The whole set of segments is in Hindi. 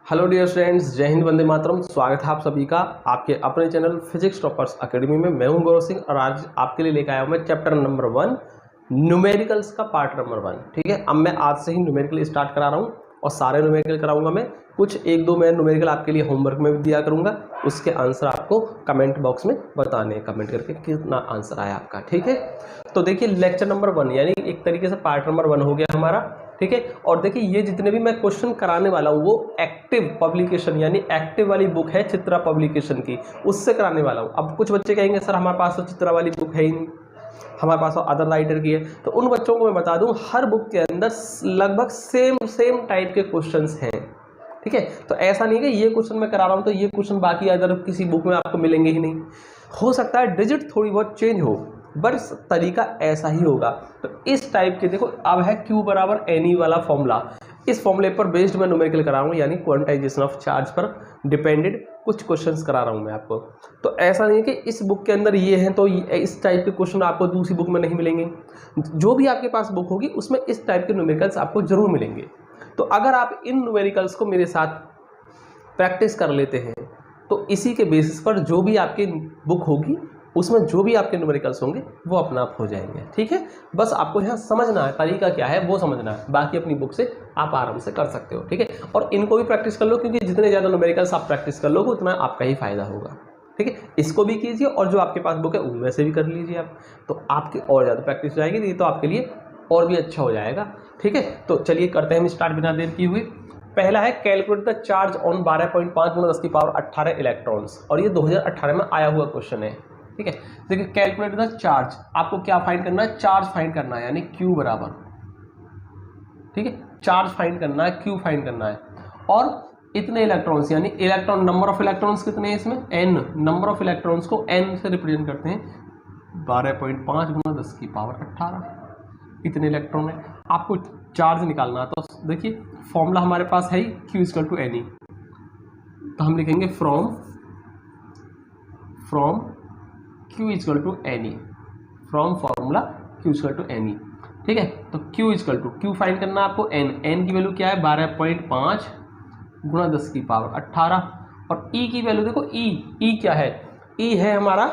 हेलो डियर स्टूडेंट्स, जय हिंद, वंदे मातरम। स्वागत है आप सभी का आपके अपने चैनल फिजिक्स टॉपर्स अकेडमी में। मैं हूं गौरव सिंह और आज आपके लिए लेकर आया हूं मैं चैप्टर नंबर 1 न्यूमेरिकल्स का पार्ट नंबर 1। ठीक है, अब मैं आज से ही न्यूमेरिकल स्टार्ट करा रहा हूं और सारे न्यूमेरिकल कराऊंगा मैं। कुछ एक दो मैं न्यूमेरिकल आपके लिए होमवर्क में भी दिया करूंगा, उसके आंसर आपको कमेंट बॉक्स में बताने हैं, कमेंट करके कितना आंसर आया आपका। ठीक है, तो देखिए लेक्चर नंबर 1 यानी एक तरीके से पार्ट नंबर 1 हो गया हमारा। ठीक है, और देखिए ये जितने भी मैं क्वेश्चन कराने वाला हूँ वो एक्टिव पब्लिकेशन यानी एक्टिव वाली बुक है चित्रा पब्लिकेशन की, उससे कराने वाला हूँ। अब कुछ बच्चे कहेंगे सर हमारे पास तो चित्रा वाली बुक है ही नहीं, हमारे पास तो अदर राइटर की है। तो उन बच्चों को मैं बता दूं हर बुक के अंदर लगभग सेम टाइप के क्वेश्चंस हैं। ठीक है, तो ऐसा नहीं है कि ये क्वेश्चन मैं करा रहा हूँ तो ये क्वेश्चन बाकी अदर किसी बुक में आपको मिलेंगे ही नहीं। हो सकता है डिजिट थोड़ी बहुत चेंज हो, बस तरीका ऐसा ही होगा। तो इस टाइप के देखो, अब है Q बराबर NE वाला फॉर्मूला। इस फॉर्मूले पर बेस्ड मैं न्यूमेरिकल करा रहा हूँ, यानी क्वांटाइजेशन ऑफ चार्ज पर डिपेंडेड कुछ क्वेश्चंस करा रहा हूँ मैं आपको। तो ऐसा नहीं है कि इस बुक के अंदर ये हैं तो इस टाइप के क्वेश्चन आपको दूसरी बुक में नहीं मिलेंगे। जो भी आपके पास बुक होगी उसमें इस टाइप के न्यूमेरिकल्स आपको जरूर मिलेंगे। तो अगर आप इन न्यूमेरिकल्स को मेरे साथ प्रैक्टिस कर लेते हैं तो इसी के बेसिस पर जो भी आपकी बुक होगी उसमें जो भी आपके न्यूमेरिकल्स होंगे वो अपना आप हो जाएंगे। ठीक है, बस आपको यहाँ समझना है तरीका क्या है वो समझना है, बाकी अपनी बुक से आप आराम से कर सकते हो। ठीक है, और इनको भी प्रैक्टिस कर लो क्योंकि जितने ज़्यादा न्यूमेरिकल्स आप प्रैक्टिस कर लोगे उतना आपका ही फायदा होगा। ठीक है, इसको भी कीजिए और जो आपके पास बुक है उनमें से भी कर लीजिए आप, तो आपकी और ज़्यादा प्रैक्टिस हो जाएगी, तो आपके लिए और भी अच्छा हो जाएगा। ठीक है, तो चलिए करते हैं हम स्टार्ट बिना देर किए हुए। पहला है calculate the charge on 12.5 × 10⁻18 electrons, और ये 2018 में आया हुआ क्वेश्चन है। ठीक है, देखिए कैलकुलेट द चार्ज, आपको क्या फाइंड करना है? चार्ज फाइंड करना है, यानी Q बराबर, ठीक है, चार्ज फाइंड करना है, Q फाइंड करना है, और इतने इलेक्ट्रॉन्स यानी इलेक्ट्रॉन, नंबर ऑफ इलेक्ट्रॉन्स कितने हैं इसमें? N, नंबर ऑफ इलेक्ट्रॉन्स को N से रिप्रेजेंट करते हैं, 12.5 × 10⁻18 इतने इलेक्ट्रॉन है। आपको चार्ज निकालना है तो देखिए फॉर्मूला हमारे पास है ही Q = NE, तो हम लिखेंगे from Q = NE, from formula Q = NE। ठीक है, तो Q फाइंड करना है आपको, N की वैल्यू क्या है? 12.5 × 10⁻18, और E की वैल्यू देखो, E क्या है? E है हमारा,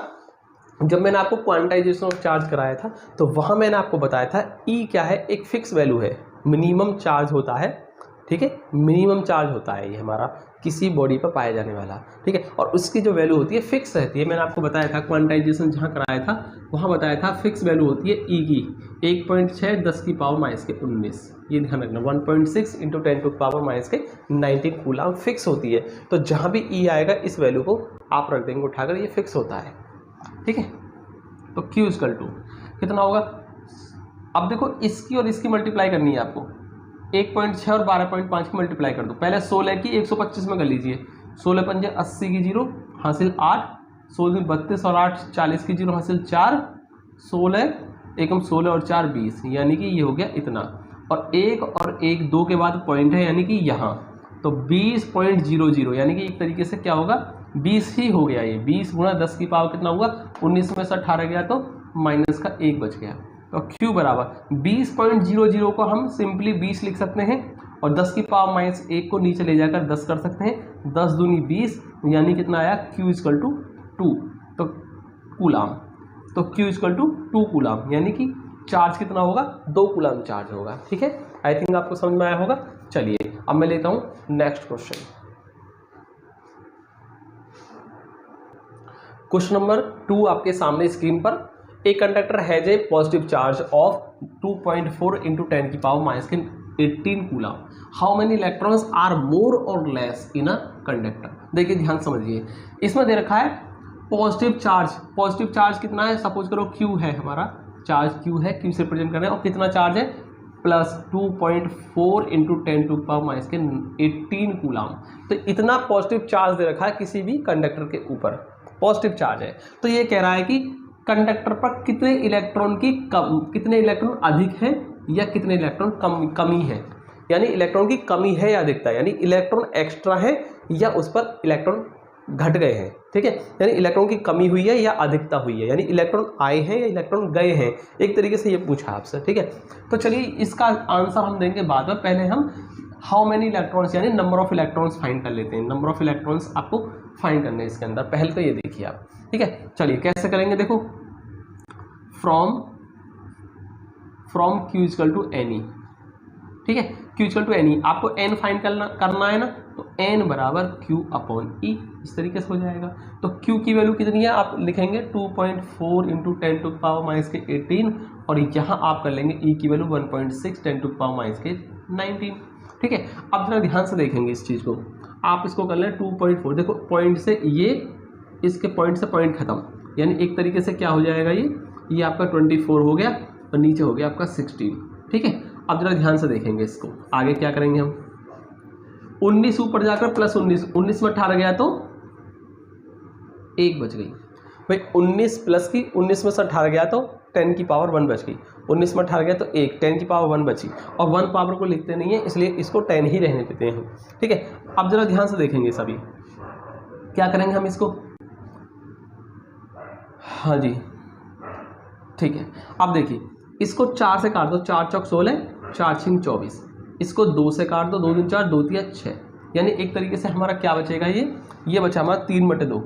जब मैंने आपको क्वांटाइजेशन ऑफ चार्ज कराया था तो वहाँ मैंने आपको बताया था E क्या है? एक फिक्स वैल्यू है, मिनिमम चार्ज होता है। ठीक है, मिनिमम चार्ज होता है ये हमारा किसी बॉडी पर पाया जाने वाला। ठीक है, और उसकी जो वैल्यू होती है फिक्स रहती है। मैंने आपको बताया था क्वांटाइजेशन जहाँ कराया था वहाँ बताया था फिक्स वैल्यू होती है E की 1.6 10⁻⁻19, ये ध्यान रखना, 1.6 × 10⁻⁻19 कूलम फिक्स होती है। तो जहाँ भी E आएगा इस वैल्यू को आप रख देंगे उठाकर, ये फिक्स होता है। ठीक है, तो Q = कितना होगा? अब देखो इसकी और इसकी मल्टीप्लाई करनी है आपको, 1.6 और 12.5 की मल्टीप्लाई कर दो। पहले 16 की 125 में कर लीजिए, 16 पंजे 80 की 0 हासिल 8, 16 32 और 8 40 की 0 हासिल 4, 16 एकम 16 और 4 20, यानी कि ये हो गया इतना, और 1 और 1 2 के बाद पॉइंट है यानी कि यहाँ, तो 20.00, यानी कि एक तरीके से क्या होगा? 20 ही हो गया। ये 20 × 10 की पावर कितना हुआ? 19 में से 18 गया तो माइनस का 1 बच गया। तो Q बराबर 20.00 को हम सिंपली 20 लिख सकते हैं, और 10 की पावर -1 को नीचे ले जाकर 10 कर सकते हैं, 10 दूनी 20, यानी कितना आया? Q = 2, तो कूलम, तो Q = 2 कूलम, यानी कि चार्ज कितना होगा? 2 कूलम चार्ज होगा। ठीक है, आई थिंक आपको समझ में आया होगा। चलिए अब मैं लेता हूं नेक्स्ट क्वेश्चन। क्वेश्चन नंबर 2 आपके सामने स्क्रीन पर, a conductor has a positive charge of 2.4 × 10⁻⁻18 coulomb, how many electrons are more or less in a conductor. देखिए ध्यान समझिए, इसमें दे रखा है पॉजिटिव चार्ज। पॉजिटिव चार्ज कितना है? सपोज करो Q है हमारा, चार्ज Q है, Q से रिप्रेजेंट कर रहे हैं, और कितना चार्ज है? Plus 2.4 × 10⁻18 coulomb. तो इतना पॉजिटिव चार्ज दे रखा है किसी भी कंडक्टर के ऊपर, पॉजिटिव चार्ज है। तो ये कह रहा है कि कंडक्टर पर कितने इलेक्ट्रॉन अधिक है या कितने इलेक्ट्रॉन कमी है, यानी इलेक्ट्रॉन की कमी है या अधिकता, यानी इलेक्ट्रॉन एक्स्ट्रा है या उस पर इलेक्ट्रॉन घट गए हैं। ठीक है, यानी इलेक्ट्रॉन की कमी हुई है या अधिकता हुई है, यानी इलेक्ट्रॉन आए हैं या इलेक्ट्रॉन गए हैं, एक तरीके से ये पूछा आपसे। ठीक है, तो चलिए इसका आंसर हम देंगे बाद में, पहले हम हाउ मेनी इलेक्ट्रॉन्स यानी नंबर ऑफ इलेक्ट्रॉन्स फाइंड कर लेते हैं। नंबर ऑफ इलेक्ट्रॉन्स आपको फाइंड करने हैं इसके अंदर। पहले तो ये देखिए आप, ठीक है। चलिए कैसे करेंगे, देखो from Q equal to N E, ठीक है। Q इक्वल टू एनी, आपको n फाइंड करना है ना, तो n बराबर Q अपॉन E, इस तरीके से हो जाएगा। तो Q की वैल्यू कितनी है, आप लिखेंगे 2.4 इंटू 10 टू पावर माइनस के 18, और यहाँ आप कर लेंगे E की वैल्यू 1.6 10 टू पावर माइनस के 19, ठीक है। अब जरा ध्यान से देखेंगे इस चीज़ को, आप इसको कर लें 2.4, देखो पॉइंट से ये, इसके पॉइंट से पॉइंट खत्म, यानी एक तरीके से क्या हो जाएगा, ये आपका 24 हो गया और नीचे हो गया आपका 16, ठीक है। अब जरा ध्यान से देखेंगे इसको, आगे क्या करेंगे हम, 19 ऊपर जाकर प्लस 19 में 18 गया तो 1 बच गई भाई, 19 प्लस की 19 में से 18 गया तो 10 की पावर 1 बच गई, 19 में 18 गया तो 1, 10 की पावर 1 बची, और 1 पावर को लिखते नहीं है इसलिए इसको 10 ही रहने देते हैं, ठीक है। अब जरा ध्यान से देखेंगे सभी, क्या करेंगे हम इसको, हाँ जी ठीक है। अब देखिए इसको 4 से काट दो, 4 चौक 16, 4 6 24, इसको 2 से काट दो, 2 दूनी 4, 2 3 6, यानी एक तरीके से हमारा क्या बचेगा, ये बचा हमारा 3/2,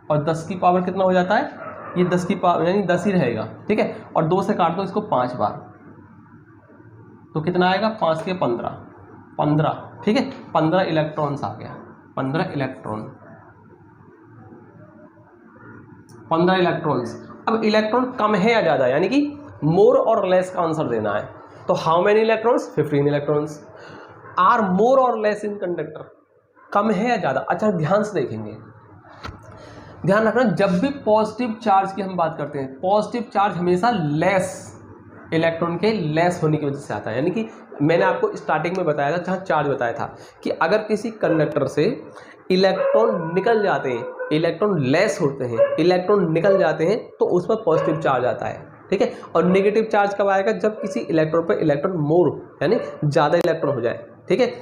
और 10 की पावर कितना हो जाता है, ये 10 की पावर यानी 10 ही रहेगा, ठीक है। और 2 से काट दो इसको 5 बार, तो कितना आएगा, 5 के 15, ठीक है। 15 इलेक्ट्रॉन्स आ गया, 15 इलेक्ट्रॉन्स। अब इलेक्ट्रॉन कम है या ज़्यादा, यानी कि मोर और लेस का आंसर देना है। तो how many electrons, 15 electrons are more or less in conductor, कम है या ज़्यादा। अच्छा ध्यान से देखेंगे, ध्यान रखना जब भी पॉजिटिव चार्ज की हम बात करते हैं, पॉजिटिव चार्ज हमेशा लेस इलेक्ट्रॉन के लेस होने की वजह से आता है। यानी कि मैंने आपको स्टार्टिंग में बताया था, जहाँ चार्ज बताया था कि अगर किसी कंडक्टर से इलेक्ट्रॉन निकल जाते हैं, इलेक्ट्रॉन लेस होते हैं, इलेक्ट्रॉन निकल जाते हैं, तो उस पर पॉजिटिव चार्ज आता है, ठीक है। और नेगेटिव चार्ज कब आएगा, जब किसी इलेक्ट्रॉन पर इलेक्ट्रॉन मोर यानी ज़्यादा इलेक्ट्रॉन हो जाए, ठीक है,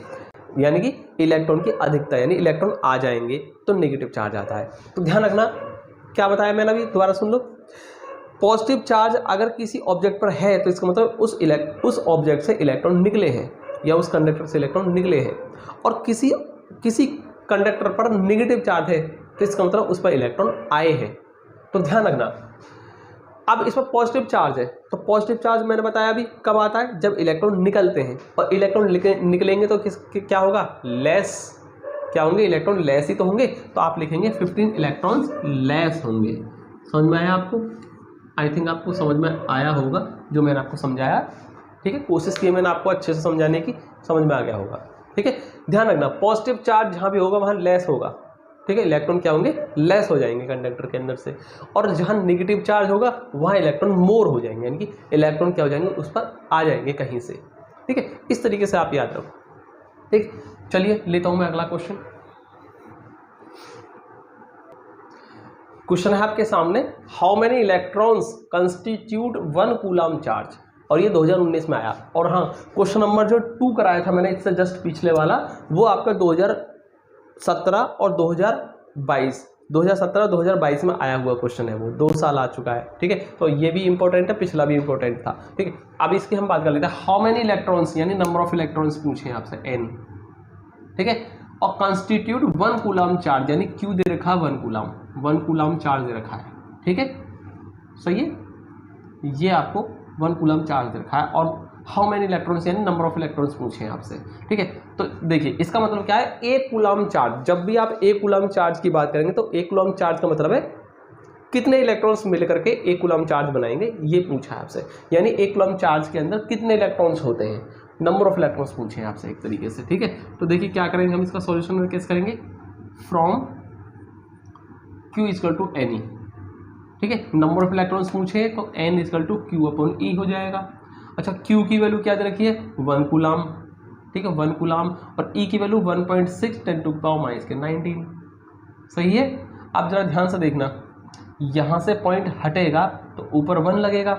यानी कि इलेक्ट्रॉन की अधिकता यानी इलेक्ट्रॉन आ जाएंगे तो नेगेटिव चार्ज आता है। तो ध्यान रखना क्या बताया मैंने अभी, दोबारा सुन लो। पॉजिटिव चार्ज अगर किसी ऑब्जेक्ट पर है तो इसका मतलब उस ऑब्जेक्ट से इलेक्ट्रॉन निकले हैं या उस कंडक्टर से इलेक्ट्रॉन निकले हैं, और किसी कंडक्टर पर नेगेटिव चार्ज है तो इसका मतलब उस पर इलेक्ट्रॉन आए हैं। तो ध्यान रखना, अब इस पर पॉजिटिव चार्ज है, तो पॉजिटिव चार्ज मैंने बताया अभी कब आता है, जब इलेक्ट्रॉन निकलते हैं, और इलेक्ट्रॉन निकलेंगे तो क्या होगा, लेस, क्या होंगे, इलेक्ट्रॉन लेस ही तो होंगे। तो आप लिखेंगे 15 इलेक्ट्रॉन्स लेस होंगे। समझ में आया आपको, आई थिंक आपको समझ में आया होगा जो मैंने आपको समझाया, ठीक है। कोशिश की मैंने आपको अच्छे से समझाने की, समझ में आ गया होगा, ठीक है। ध्यान रखना पॉजिटिव चार्ज जहाँ भी होगा वहाँ लेस होगा, ठीक है, इलेक्ट्रॉन क्या होंगे, लेस हो जाएंगे कंडक्टर के अंदर से, और जहाँ नेगेटिव चार्ज होगा वहाँ इलेक्ट्रॉन मोर हो जाएंगे, यानी कि इलेक्ट्रॉन क्या हो जाएंगे, उस पर आ जाएंगे कहीं से, ठीक है। इस तरीके से आप याद रखो, ठीक। चलिए लेता हूँ मैं अगला क्वेश्चन। क्वेश्चन है आपके सामने, how many electrons constitute 1 coulomb charge, और ये 2019 में आया। और हाँ, क्वेश्चन नंबर जो 2 कराया था मैंने इससे जस्ट पिछले वाला, वो आपका 2017 और 2022 में आया हुआ क्वेश्चन है, वो 2 साल आ चुका है, ठीक है। तो ये भी इंपॉर्टेंट है, पिछला भी इंपॉर्टेंट था, ठीक है। अब इसकी हम बात कर लेते हैं, हाउ मेनी इलेक्ट्रॉन्स यानी नंबर ऑफ इलेक्ट्रॉन्स पूछे आपसे n, ठीक है, और कंस्टिट्यूट 1 कूलम चार्ज यानी Q दे रखा है 1 कूलम चार्ज दे रखा है, ठीक है, सही है, ये आपको 1 कूलम चार्ज दे रखा है, और हाउ मेनी इलेक्ट्रॉन्स यानी नंबर ऑफ इलेक्ट्रॉन्स पूछे हैं आपसे, ठीक है। तो देखिए इसका मतलब क्या है, 1 कूलम चार्ज, जब भी आप 1 कूलम चार्ज की बात करेंगे तो 1 कूलम चार्ज का मतलब है कितने इलेक्ट्रॉन्स मिलकर के 1 कूलम चार्ज बनाएंगे, ये पूछा है आपसे, यानी 1 कूलम चार्ज के अंदर कितने इलेक्ट्रॉन्स होते हैं, नंबर ऑफ इलेक्ट्रॉन्स पूछे हैं आपसे एक तरीके से, ठीक है। तो देखिए क्या करेंगे हम, इसका सॉल्यूशन कैसे करेंगे, from Q equal to N E, ठीक है, नंबर ऑफ इलेक्ट्रॉन्स पूछे तो N equal to Q upon E हो जाएगा। अच्छा Q की वैल्यू क्या दे रखी है, 1 कूलम, ठीक है, 1 कूलम, और E की वैल्यू 1.6 10 टू पावर माइनस के 19, सही है। अब जरा ध्यान से देखना, यहाँ से पॉइंट हटेगा तो ऊपर 1 लगेगा,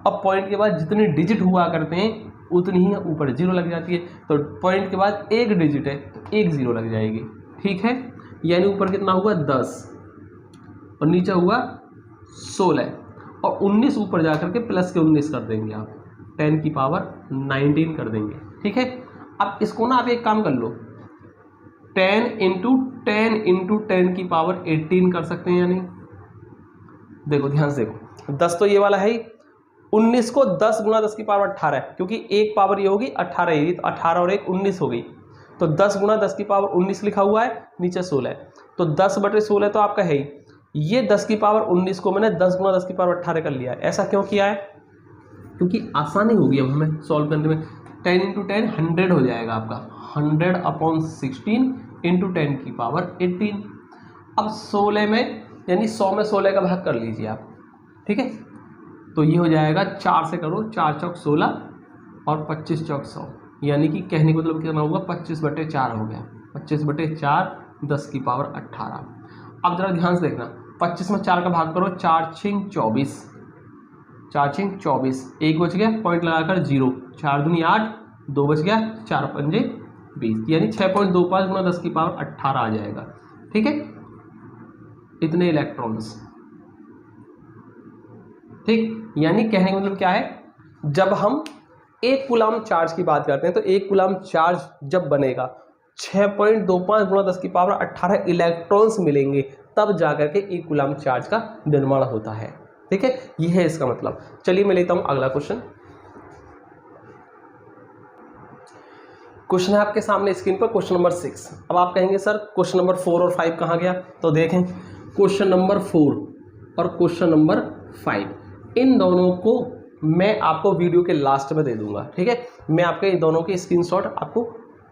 अब पॉइंट के बाद जितने डिजिट हुआ करते हैं उतनी ही ऊपर 0 लग जाती है, तो पॉइंट के बाद 1 डिजिट है तो 1 0 लग जाएगी, ठीक है। यानी ऊपर कितना हुआ 10 और नीचे हुआ 16, और 19 ऊपर जाकर के प्लस के 19 कर देंगे आप, 10 की पावर 19 कर देंगे, ठीक है। अब इसको ना आप एक काम कर लो, 10 इंटू 10 की पावर 18 कर सकते हैं या नहीं। देखो ध्यान से देखो, 10 तो ये वाला है ही, 19 को 10 गुना 10 की पावर 18 है, क्योंकि एक पावर ये होगी 18 ये, तो 18 और 1 19 हो गई, तो 10 गुना 10 की पावर 19 लिखा हुआ है, नीचे 16 है, तो 10/16 तो आपका है ही। ये 10 की पावर 19 को मैंने 10 गुना 10 की पावर 18 कर लिया है। ऐसा क्यों किया है? क्योंकि आसानी होगी अब हमें सॉल्व करने में। 10 इंटू 10 100 हो जाएगा आपका, 100/16 इंटू 10 की पावर 18। अब 16 में यानी 100 में 16 का भाग कर लीजिए आप, ठीक है। तो ये हो जाएगा 4 से करो, 4 चौक 16 और 25 चौक 100, यानी कि कहने का मतलब कितना होगा, 25/4 हो गया। 25/4 10 की पावर 18। अब जरा ध्यान से देखना, 25 में 4 का भाग करो, 4 छिंग 24, 4 छिंग 24, 1 बच गया, पॉइंट लगाकर 0, 4 दूनी 8, 2 बच गया, 4 पंजे 20, यानी 6.25 गुना 10 की पावर 18 आ जाएगा, ठीक है। इतने इलेक्ट्रॉन्स, ठीक। यानी कहने का मतलब क्या है, जब हम 1 कूलम चार्ज की बात करते हैं तो 1 कूलम चार्ज जब बनेगा 6.25 गुना 10 की पावर 18 इलेक्ट्रॉन्स मिलेंगे, तब जाकर के 1 कूलम चार्ज का निर्माण होता है, ठीक है। यह है इसका मतलब। चलिए मैं लेता हूं अगला क्वेश्चन। क्वेश्चन है आपके सामने स्क्रीन पर, क्वेश्चन नंबर 6। अब आप कहेंगे सर क्वेश्चन नंबर 4 और 5 कहाँ गया? तो देखें, क्वेश्चन नंबर 4 और क्वेश्चन नंबर 5, इन दोनों को मैं आपको वीडियो के लास्ट में दे दूंगा, ठीक है। मैं आपके इन दोनों के स्क्रीनशॉट आपको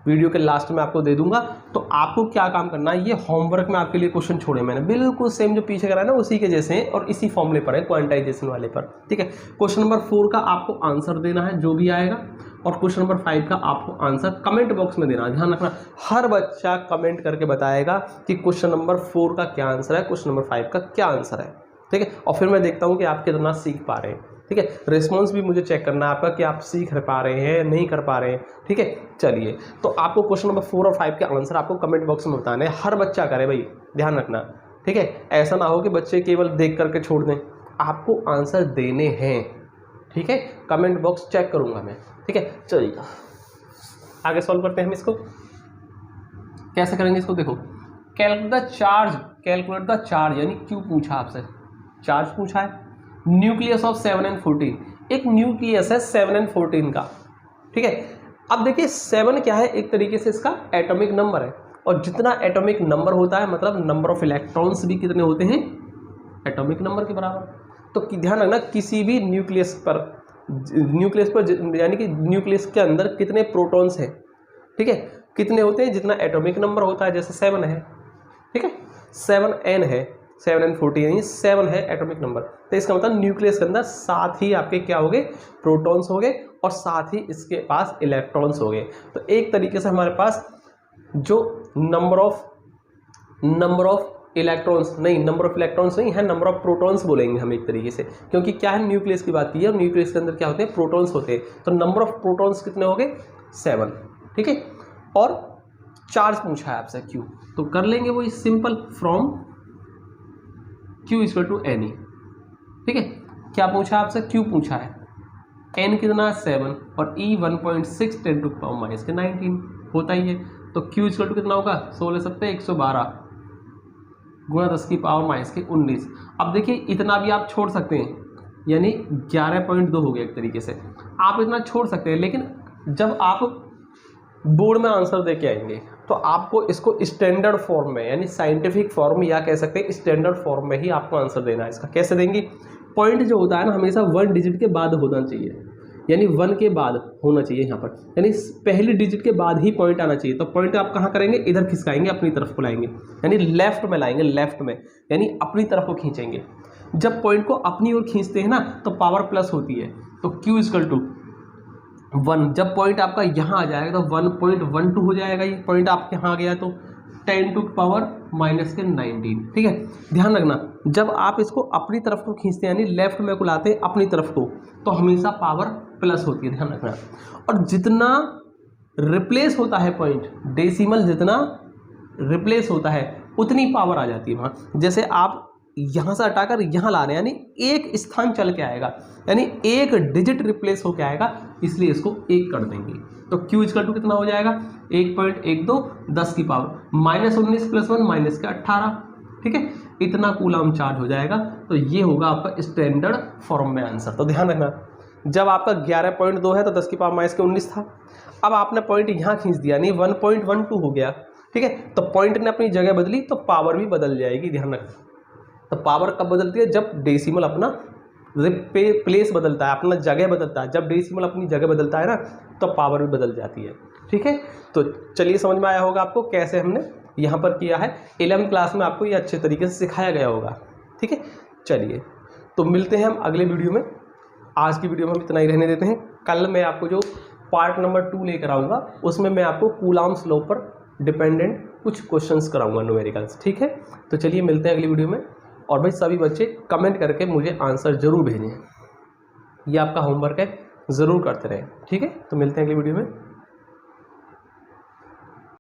वीडियो के लास्ट में आपको दे दूंगा। तो आपको क्या काम करना है, ये होमवर्क में आपके लिए क्वेश्चन छोड़े मैंने, बिल्कुल सेम जो पीछे करा है ना उसी के जैसे हैं और इसी फॉर्मूले पर है, क्वांटाइजेशन वाले पर, ठीक है। क्वेश्चन नंबर 4 का आपको आंसर देना है जो भी आएगा, और क्वेश्चन नंबर 5 का आपको आंसर कमेंट बॉक्स में देना है। ध्यान रखना, हर बच्चा कमेंट करके बताएगा कि क्वेश्चन नंबर 4 का क्या आंसर है, क्वेश्चन नंबर 5 का क्या आंसर है, ठीक है। और फिर मैं देखता हूँ कि आप कितना सीख पा रहे हैं, ठीक है। रिस्पॉन्स भी मुझे चेक करना है आपका कि आप सीख पा रहे हैं नहीं कर पा रहे हैं, ठीक है। चलिए, तो आपको क्वेश्चन नंबर 4 और 5 के आंसर आपको कमेंट बॉक्स में बताने हैं, हर बच्चा करे भाई, ध्यान रखना, ठीक है। ऐसा ना हो कि बच्चे केवल देख करके छोड़ दें, आपको आंसर देने हैं, ठीक है। कमेंट बॉक्स चेक करूंगा मैं, ठीक है। चलिए आगे सॉल्व करते हैं हम इसको। कैसे करेंगे इसको, देखो, कैलकुलेट द चार्ज, यानी क्यों पूछा आपसे, चार्ज पूछा है, न्यूक्लियस ऑफ 7 and 14, एक न्यूक्लियस है 7 and 14 का, ठीक है। अब देखिए 7 क्या है, एक तरीके से इसका एटॉमिक नंबर है, और जितना एटॉमिक नंबर होता है मतलब नंबर ऑफ इलेक्ट्रॉन्स भी कितने होते हैं, एटॉमिक नंबर के बराबर। तो ध्यान रखना, किसी भी न्यूक्लियस पर यानी कि न्यूक्लियस के अंदर कितने प्रोटॉन्स हैं, ठीक है, कितने होते हैं, जितना एटॉमिक नंबर होता है, जैसे 7 है, ठीक है, 7n है, 7 and 14 यानी 7 है एटॉमिक नंबर। तो इसका मतलब न्यूक्लियस के अंदर साथ ही आपके क्या हो गए, प्रोटॉन्स हो गए, और साथ ही इसके पास इलेक्ट्रॉन्स हो गए। तो एक तरीके से हमारे पास जो नंबर ऑफ इलेक्ट्रॉन्स नहीं है, नंबर ऑफ प्रोटॉन्स बोलेंगे हम एक तरीके से, क्योंकि क्या है, न्यूक्लियस की बात की है और न्यूक्लियस के अंदर क्या होते हैं, प्रोटॉन्स होते हैं। तो नंबर ऑफ प्रोटॉन्स कितने हो गए, 7, ठीक है। और चार्ज पूछा है आपसे क्यू, तो कर लेंगे वो simple, from Q equal to N E, ठीक है। क्या पूछा आपसे, Q पूछा है, n कितना 7 और E 1.6 10 टू पावर माइनस के 19 होता ही है। तो Q इक्वल टू कितना होगा, 16 सत्ते 112 गुणा 10 की पावर माइनस के 19। अब देखिए इतना भी आप छोड़ सकते हैं, यानी 11.2 हो गया एक तरीके से, आप इतना छोड़ सकते हैं, लेकिन जब आप बोर्ड में आंसर दे के आएंगे तो आपको इसको स्टैंडर्ड फॉर्म में, यानी साइंटिफिक फॉर्म या कह सकते हैं स्टैंडर्ड फॉर्म में ही आपको आंसर देना है इसका। कैसे देंगे, पॉइंट जो होता है ना हमेशा 1 डिजिट के बाद होना चाहिए, यानी 1 के बाद होना चाहिए यहाँ पर, यानी पहली डिजिट के बाद ही पॉइंट आना चाहिए। तो पॉइंट आप कहाँ करेंगे, इधर खिसकाएंगे, अपनी तरफ को लाएंगे, यानी लेफ्ट में लाएंगे, लेफ्ट में यानी अपनी तरफ को खींचेंगे। जब पॉइंट को अपनी ओर खींचते हैं ना तो पावर प्लस होती है, तो Q इक्वल टू 1। जब पॉइंट आपका यहाँ आ जाएगा तो 1.12 हो जाएगा, ये पॉइंट आपके यहाँ आ गया तो 10 टू पावर माइनस के 19, ठीक है। ध्यान रखना, जब आप इसको अपनी तरफ को खींचते हैं यानी लेफ्ट में को लाते हैं अपनी तरफ को, तो हमेशा पावर प्लस होती है, ध्यान रखना। और जितना रिप्लेस होता है पॉइंट, डेसिमल जितना रिप्लेस होता है उतनी पावर आ जाती है वहाँ। जैसे आप यहाँ से हटाकर यहाँ ला रहे हैं, यानी एक स्थान चल के आएगा, यानी एक डिजिट रिप्लेस होके आएगा, इसलिए इसको 1 कर देंगे। तो Q इक्वल टू कितना हो जाएगा 1.12 10 की पावर -19 + 1 -18, ठीक है, इतना कूलम चार्ज हो जाएगा। तो ये होगा आपका स्टैंडर्ड फॉर्म में आंसर। तो ध्यान रखना, जब आपका 11.2 है तो 10 की पावर -19 था, अब आपने पॉइंट यहाँ खींच दिया, नहीं 1.12 हो गया, ठीक है, तो पॉइंट ने अपनी जगह बदली तो पावर भी बदल जाएगी, ध्यान रखना। तो पावर कब बदलती है, जब डेसिमल अपना प्लेस बदलता है, अपना जगह बदलता है। जब डेसिमल अपनी जगह बदलता है ना, तो पावर भी बदल जाती है, ठीक है। तो चलिए, समझ में आया होगा आपको कैसे हमने यहाँ पर किया है। 11वीं क्लास में आपको ये अच्छे तरीके से सिखाया गया होगा, ठीक है। चलिए, तो मिलते हैं हम अगले वीडियो में। आज की वीडियो में हम इतना ही रहने देते हैं। कल मैं आपको जो पार्ट नंबर 2 लेकर आऊँगा, उसमें मैं आपको कूलम्ब्स लॉ पर डिपेंडेंट कुछ क्वेश्चंस कराऊंगा, न्यूमेरिकल्स, ठीक है। तो चलिए, मिलते हैं अगली वीडियो में। और भाई सभी बच्चे कमेंट करके मुझे आंसर ज़रूर भेजें, ये आपका होमवर्क है, ज़रूर करते रहें, ठीक है। तो मिलते हैं अगली वीडियो में।